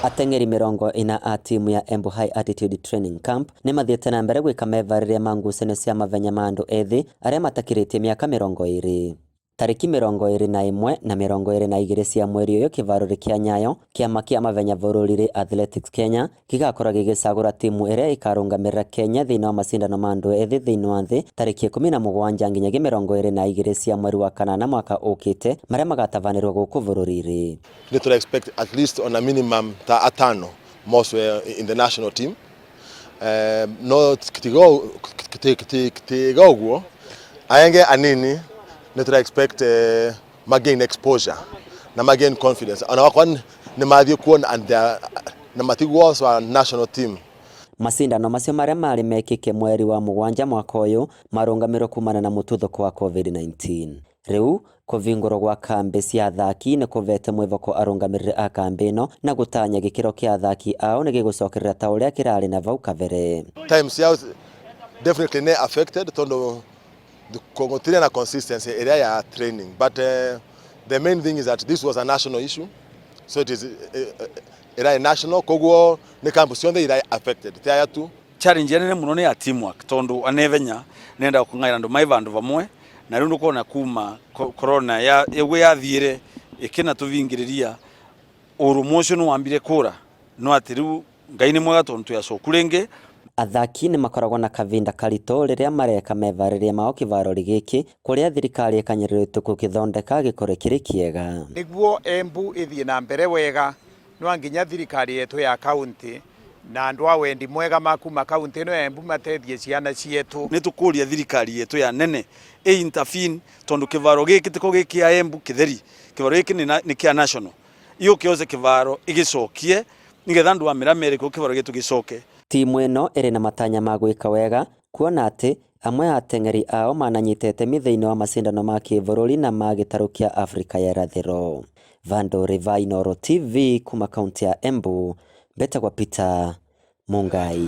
Atengeri mirongo ina a timu ya Embu High Attitude Training Camp ni mathiete na mbere gwika mevarĩria ma ngucanio cia mavenya ma andu ethi aria matakiritie miaka 20. Tariki 21 na 22 cia mweri uyu kivaruri kia Nyayo kiama kia mavenya vururi Athletics Kenya gigakorwo gigicagura timu iria ikarungamirira Kenya thiini wa macindano ma andu ethi thiini wa nthi tariki 17 nginyagia 22 cia mweri wa kanana mwaka ukite maria magatavanirwo guku vururi-ri. We need to expect at least on a minimum ta atano most in the national team. No kitigoguo ayenge anini need to expect magain exposure na magain confidence ana wakwa ni mathio kuona and na matigwo so national team. Macindano macio maria mari mekike mweri wa 7 mwaka uyu marungamirwo kumana na mututhuko wa COVID-19. Riu kuvingurwo gwa kambi cia athaki ni kuvete mwivoko arungamirire a kambi ino na gutanya gikiro kia athaki ao ni gigucokerera ta uria kirari na vau kavere. Times out definitely ne affected tondo the na consistency area ya training, but the main thing is that this was a national issue, so it is area national kogwo ne campus yonde area affected tia tu challenge nene muno ni ya teamwork tondo anevenya nenda kungaira ndo maiva andu vamwe na riu ndukona kuma corona ya ewe yathire ikina tuvingiriria urumotion wambire kura no atiru ngaini mwega tontu ya sokurenge. Athaki ni makoragwo na kavinda karito riria mareka mevarĩria mao kivarori giki kuria thirikari ikanyĩrĩrĩtwo gũgĩthondeka gĩkore kĩrĩ kĩega. Niguo Embu ithie na mbere wega no nginya thirikari yetu ya county na andu a wendi mwega makuma county no Embu matethie ciana cietu. Ni tukuria thirikari yetu ya nene intervene tondu kivaro giki tiko giki ya Embu kitheri kivaro giki ni kia national iyo kioze kivaro igicokie nigetha andu a miramere ko kivaro gitu gicoke. Timu ino iri na matanya ma gwika wega kuona ati amwe a atengeri ao mananyitete mithiini wa macindano ma kivururi na ma gitaru kia Afrika ya irathiro. Vandore Vainoro TV kuma kaunti ya Embu, Betagwa Peter Mungai.